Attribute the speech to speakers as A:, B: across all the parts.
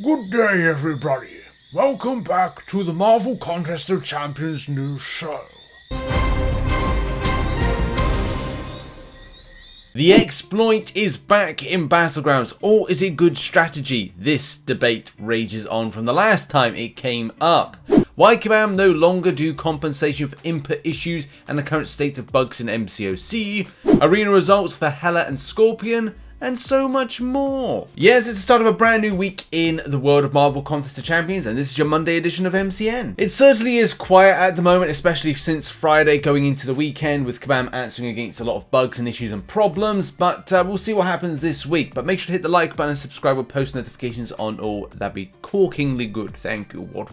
A: Good day, everybody. Welcome back to the Marvel Contest of Champions news show.
B: The exploit is back in Battlegrounds, or is it good strategy? This debate rages on from the last time it came up. Why Kabam no longer do compensation for input issues and the current state of bugs in MCOC, arena results for Hela and Scorpion, and so much more. Yes, it's the start of a brand new week in the world of Marvel Contest of Champions, and this is your Monday edition of MCN. It certainly is quiet at the moment, especially since Friday going into the weekend, with Kabam answering against a lot of bugs and issues and problems, but we'll see what happens this week. But make sure to hit the like button and subscribe with post notifications on all. That'd be corkingly good. Thank you. What,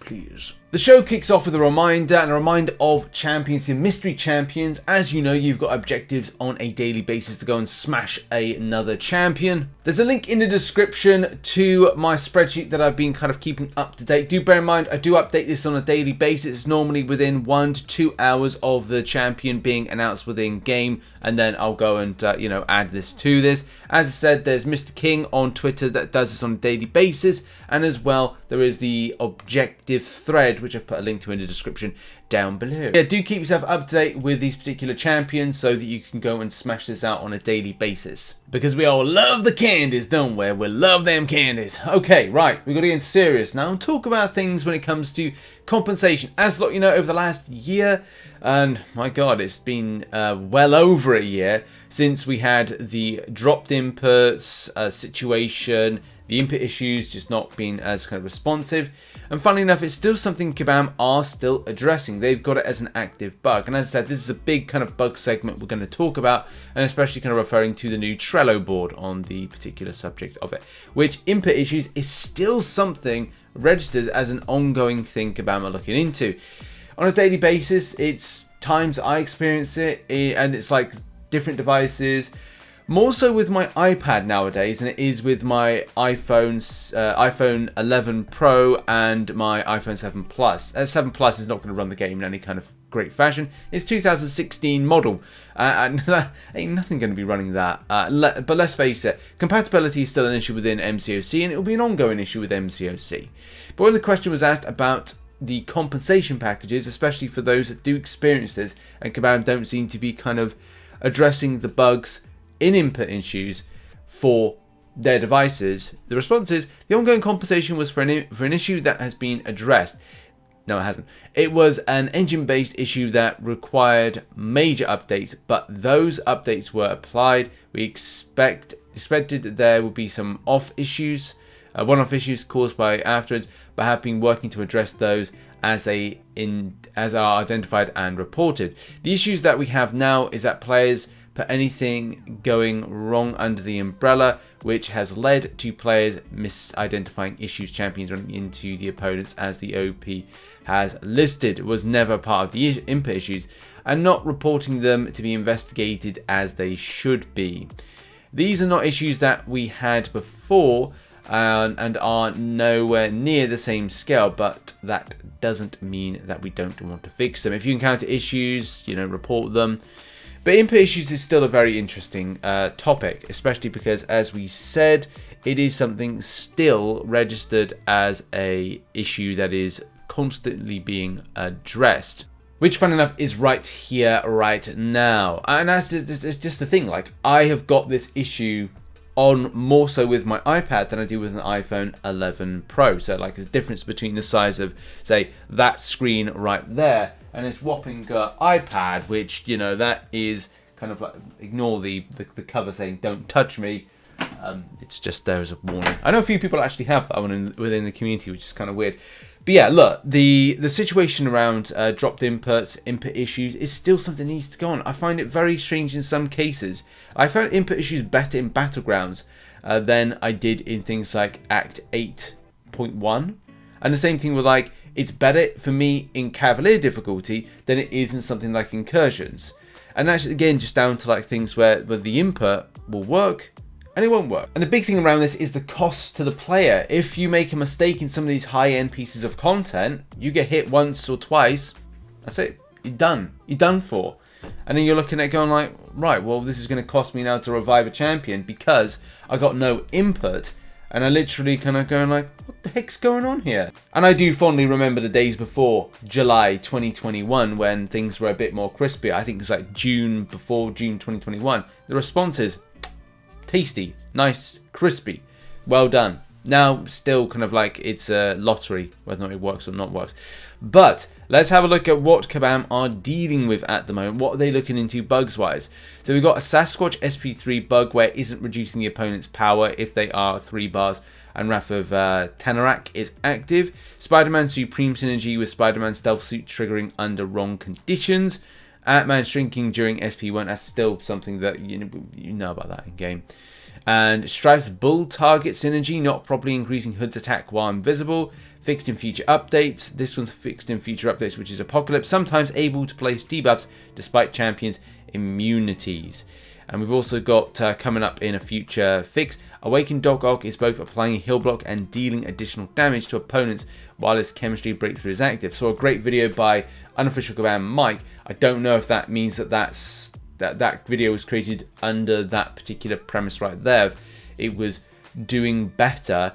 B: please. The show kicks off with a reminder of champions and mystery champions. As you know, you've got objectives on a daily basis to go and smash another champion. There's a link in the description to my spreadsheet that I've been kind of keeping up to date. Do bear in mind, I do update this on a daily basis. It's normally within 1 to 2 hours of the champion being announced within game, and then I'll go and add this to this. As I said, there's Mr. King on Twitter that does this on a daily basis, and as well there is the objective thread, which I've put a link to in the description down below. Yeah, do keep yourself up to date with these particular champions so that you can go and smash this out on a daily basis. Because we all love the candies, don't we? We love them candies. Okay, right, we've got to get serious now and talk about things when it comes to compensation. As you know, over the last year, and my god, it's been well over a year since we had the dropped inputs situation, the input issues just not being as kind of responsive. And funnily enough, it's still something Kabam are still addressing. They've got it as an active bug. And as I said, this is a big kind of bug segment we're going to talk about, and especially kind of referring to the new Trello board on the particular subject of it, which input issues is still something registered as an ongoing thing Kabam are looking into. On a daily basis, it's times I experience it, and it's like different devices. More so with my iPad nowadays than it is with my iPhone 11 Pro and my iPhone 7 Plus. 7 Plus is not going to run the game in any kind of great fashion. It's 2016 model, and ain't nothing going to be running that. But let's face it, compatibility is still an issue within MCOC, and it will be an ongoing issue with MCOC. But when the question was asked about the compensation packages, especially for those that do experience this, and Kabam don't seem to be kind of addressing the bugs in input issues for their devices, the response is the ongoing compensation was for an issue that has been addressed. No, it hasn't. It was an engine-based issue that required major updates, but those updates were applied. We expected that there would be some one-off issues caused by afterwards, but have been working to address those as are identified and reported. The issues that we have now is that players put anything going wrong under the umbrella, which has led to players misidentifying issues champions running into the opponents as the OP has listed was never part of the input issues, and not reporting them to be investigated as they should be. These are not issues that we had before and are nowhere near the same scale, but that doesn't mean that we don't want to fix them. If you encounter issues, report them. But input issues is still a very interesting topic, especially because, as we said, it is something still registered as a issue that is constantly being addressed. Which, fun enough, is right here, right now. And that's just the thing. Like, I have got this issue on more so with my iPad than I do with an iPhone 11 Pro. So, like, the difference between the size of, say, that screen right there and this whopping iPad, which, that is kind of like, ignore the cover saying don't touch me. It's just there as a warning. I know a few people actually have that one within the community, which is kind of weird. But yeah, look, the situation around dropped inputs, input issues is still something that needs to go on. I find it very strange in some cases. I found input issues better in Battlegrounds than I did in things like Act 8.1. And the same thing with it's better for me in Cavalier difficulty than it is in something like Incursions. And that's again just down to things where the input will work and it won't work. And the big thing around this is the cost to the player. If you make a mistake in some of these high-end pieces of content, you get hit once or twice, that's it. You're done. You're done for. And then you're looking at it going right, well, this is going to cost me now to revive a champion because I got no input. And I literally kind of going like, what the heck's going on here? And I do fondly remember the days before July 2021 when things were a bit more crispy. I think it was like before June 2021. The response is tasty, nice, crispy, well done. Now, still kind of like it's a lottery whether or not it works or not works. But let's have a look at what Kabam are dealing with at the moment. What are they looking into bugs-wise? So we've got a Sasquatch SP3 bug where it isn't reducing the opponent's power if they are 3 bars, and Wrath of Tanarak is active. Spider-Man Supreme Synergy with Spider-Man Stealth Suit triggering under wrong conditions. Ant-Man shrinking during SP1, that's still something that you know about that in game. And Stripe's Bull target synergy, not properly increasing Hood's attack while invisible. Fixed in future updates. This one's fixed in future updates, which is Apocalypse. Sometimes able to place debuffs despite champions' immunities. And we've also got coming up in a future fix, Awakened Doc Ock is both applying a heal block and dealing additional damage to opponents while his chemistry breakthrough is active. So a great video by unofficial Kabam Mike. I don't know if that means that that video was created under that particular premise right there. It was doing better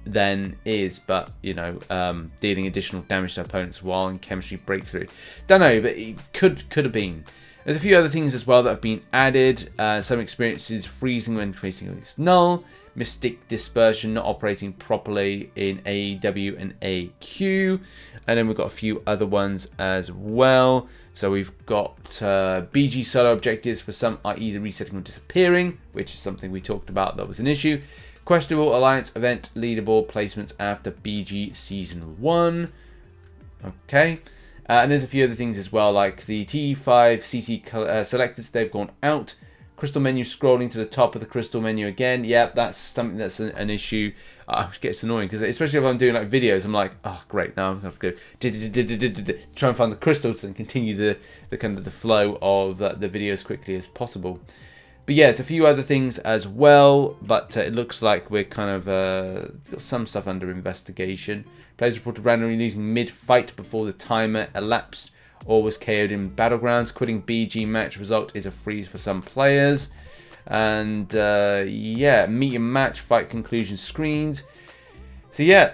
B: than is, but you know, dealing additional damage to opponents while in chemistry breakthrough. Don't know, but it could have been. There's a few other things as well that have been added. Some experiences freezing when facing against null. Mystic Dispersion not operating properly in AEW and AQ. And then we've got a few other ones as well. So we've got BG solo objectives for some are either resetting or disappearing, which is something we talked about that was an issue. Questionable Alliance event leaderboard placements after BG Season 1. Okay. And there's a few other things as well, like the T5 CC selectors, they've gone out. Crystal menu scrolling to the top of the crystal menu again. Yep, that's something that's an issue. It gets annoying because especially if I'm doing like videos, I'm like, oh great, now I'm gonna have to go try and find the crystals and continue the kind of the flow of the video as quickly as possible. But yeah, it's a few other things as well, but it looks like we're kind of got some stuff under investigation. Players reported randomly losing mid-fight before the timer elapsed or was KO'd in Battlegrounds. Quitting BG match result is a freeze for some players. And yeah, meet and match fight conclusion screens. So yeah,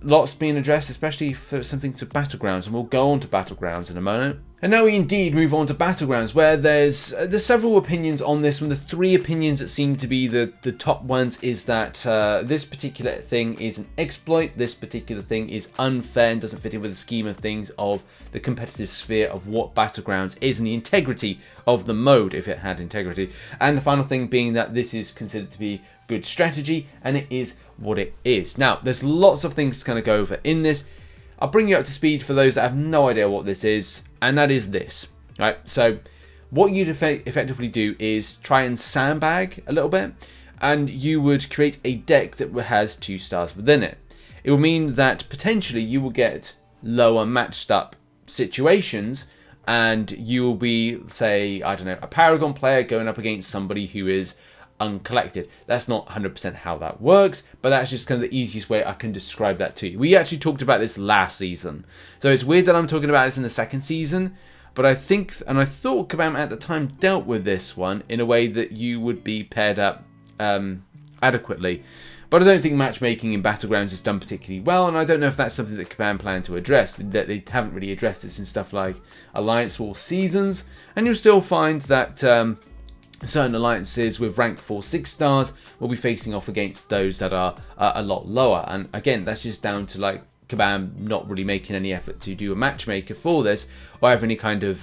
B: lots being addressed, especially for something to Battlegrounds, and we'll go on to Battlegrounds in a moment. And now we indeed move on to Battlegrounds, where there's several opinions on this one. The 3 opinions that seem to be the top ones is that this particular thing is an exploit, this particular thing is unfair and doesn't fit in with the scheme of things of the competitive sphere of what Battlegrounds is and the integrity of the mode, if it had integrity. And the final thing being that this is considered to be good strategy, and it is what it is. Now, there's lots of things to kind of go over in this. I'll bring you up to speed for those that have no idea what this is, and that is this, right? So what you'd effectively do is try and sandbag a little bit, and you would create a deck that has 2 stars within it. It will mean that potentially you will get lower matched up situations, and you will be, say, I don't know, a Paragon player going up against somebody who is uncollected. That's not 100% how that works, but that's just kind of the easiest way I can describe that to you. We actually talked about this last season, so it's weird that I'm talking about this in the 2nd season, but I think, and I thought Kabam at the time dealt with this one in a way that you would be paired up adequately. But I don't think matchmaking in Battlegrounds is done particularly well, and I don't know if that's something that Kabam plan to address, that they haven't really addressed this in stuff like Alliance War Seasons, and you'll still find that certain alliances with rank 4-6 stars will be facing off against those that are a lot lower. And again, that's just down to like Kabam not really making any effort to do a matchmaker for this, or have any kind of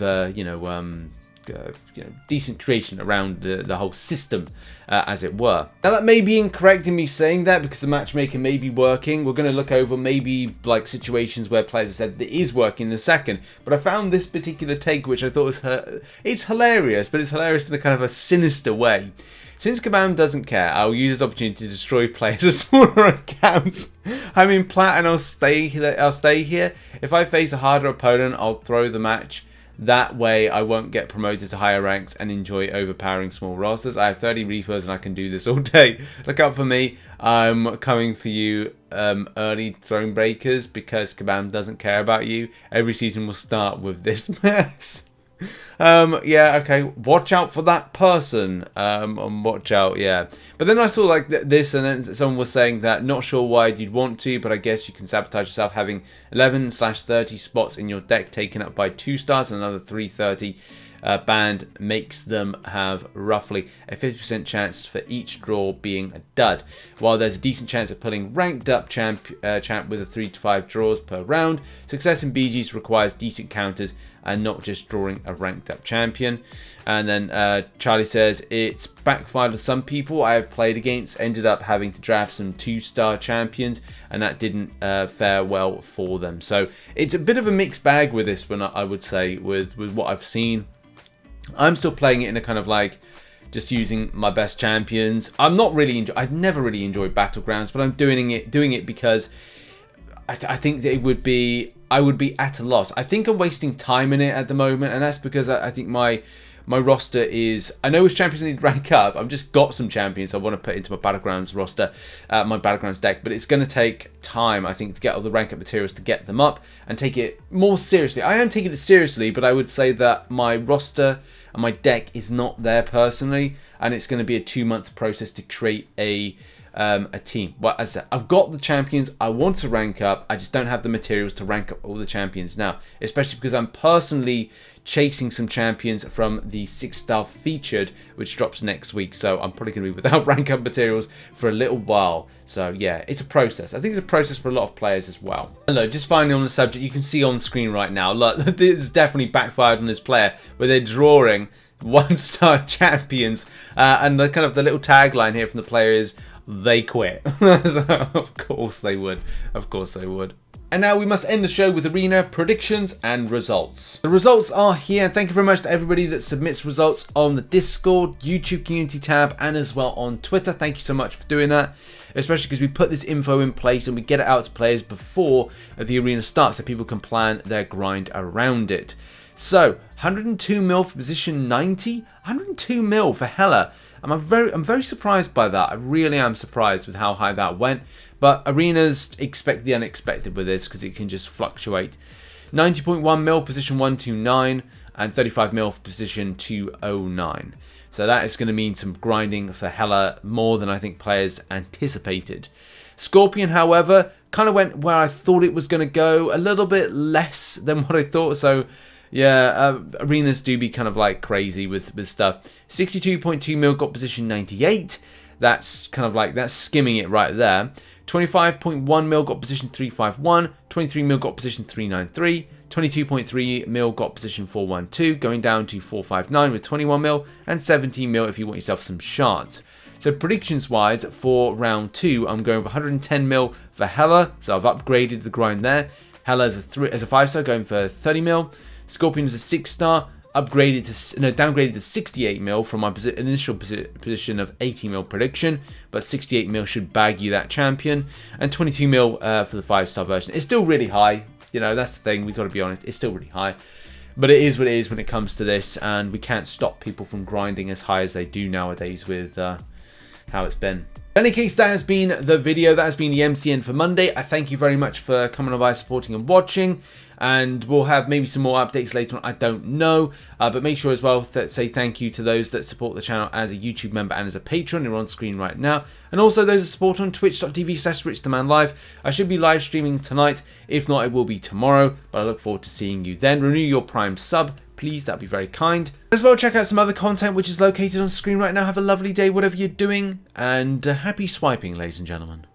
B: decent creation around the whole system, as it were. Now that may be incorrect in me saying that, because the matchmaker may be working. We're going to look over maybe like situations where players have said that it is working in a second, but I found this particular take which I thought was it's hilarious, but it's hilarious in a kind of a sinister way. Since Kabam doesn't care, I'll use this opportunity to destroy players with smaller accounts. I'm in plat and I'll stay here. If I face a harder opponent, I'll throw the match. That way I won't get promoted to higher ranks and enjoy overpowering small rosters. I have 30 refers and I can do this all day. Look out for me. I'm coming for you, early throne breakers, because Kabam doesn't care about you. Every season will start with this mess. Yeah, okay. Watch out for that person. And watch out, yeah. But then I saw like this, and then someone was saying that not sure why you'd want to, but I guess you can sabotage yourself having 11/30 spots in your deck taken up by 2 stars and another 330 banned makes them have roughly a 50% chance for each draw being a dud. While there's a decent chance of pulling ranked up champ with a 3 to 5 draws per round, success in BGs requires decent counters and not just drawing a ranked up champion. And then Charlie says, it's backfired with some people I have played against, ended up having to draft some 2-star champions, and that didn't fare well for them. So it's a bit of a mixed bag with this one, I would say, with what I've seen. I'm still playing it in a kind of like just using my best champions. I'm not really I've never really enjoyed Battlegrounds, but I'm doing it because I think that I would be at a loss. I think I'm wasting time in it at the moment, and that's because I think my roster is, I know which champions I need to rank up. I've just got some champions I want to put into my Battlegrounds roster, my Battlegrounds deck, but it's going to take time, I think, to get all the rank up materials to get them up and take it more seriously. I am taking it seriously, but I would say that my roster and my deck is not there personally, and it's going to be a 2-month process to create a team. Well, as I said, I've got the champions I want to rank up. I just don't have the materials to rank up all the champions now, especially because I'm personally chasing some champions from the 6-star featured, which drops next week. So I'm probably going to be without rank up materials for a little while. So yeah, it's a process. I think it's a process for a lot of players as well. And look, just finally on the subject, you can see on screen right now, look, this definitely backfired on this player where they're drawing 1-star champions, and the kind of the little tagline here from the player is, they quit. Of course they would. Of course they would. And now we must end the show with arena predictions and results. The results are here. Thank you very much to everybody that submits results on the Discord, YouTube community tab, and as well on Twitter. Thank you so much for doing that, especially because we put this info in place and we get it out to players before the arena starts so people can plan their grind around it. So 102 mil for position 90, 102 mil for Hela. I'm very surprised by that. I really am surprised with how high that went. But arenas expect the unexpected with this because it can just fluctuate. 90.1 mil position 129 and 35 mil for position 209. So that is going to mean some grinding for Hela, more than I think players anticipated. Scorpion, however, kind of went where I thought it was going to go, a little bit less than what I thought. So yeah, arenas do be kind of like crazy with stuff. 62.2 mil got position 98. That's kind of like, that's skimming it right there. 25.1 mil got position 351. 23 mil got position 393. 22.3 mil got position 412, going down to 459 with 21 mil, and 17 mil if you want yourself some shards. So predictions wise for round 2, I'm going for 110 mil for Hela, so I've upgraded the grind there. Hela as a 5-star, going for 30 mil. Scorpion is a 6-star, downgraded to 68 mil from my initial position of 80 mil prediction, but 68 mil should bag you that champion, and 22 mil for the 5-star version. It's still really high, you know, that's the thing, we've got to be honest, it's still really high, but it is what it is when it comes to this, and we can't stop people from grinding as high as they do nowadays with how it's been. In any case, that has been the video. That has been the MCN for Monday. I thank you very much for coming on by, supporting and watching. And we'll have maybe some more updates later on. I don't know. But make sure as well that say thank you to those that support the channel as a YouTube member and as a patron. They're on screen right now. And also those that support on twitch.tv/RichTheMan live. I should be live streaming tonight. If not, it will be tomorrow. But I look forward to seeing you then. Renew your Prime sub, please, that'd be very kind. As well, check out some other content which is located on screen right now. Have a lovely day, whatever you're doing, and happy swiping, ladies and gentlemen.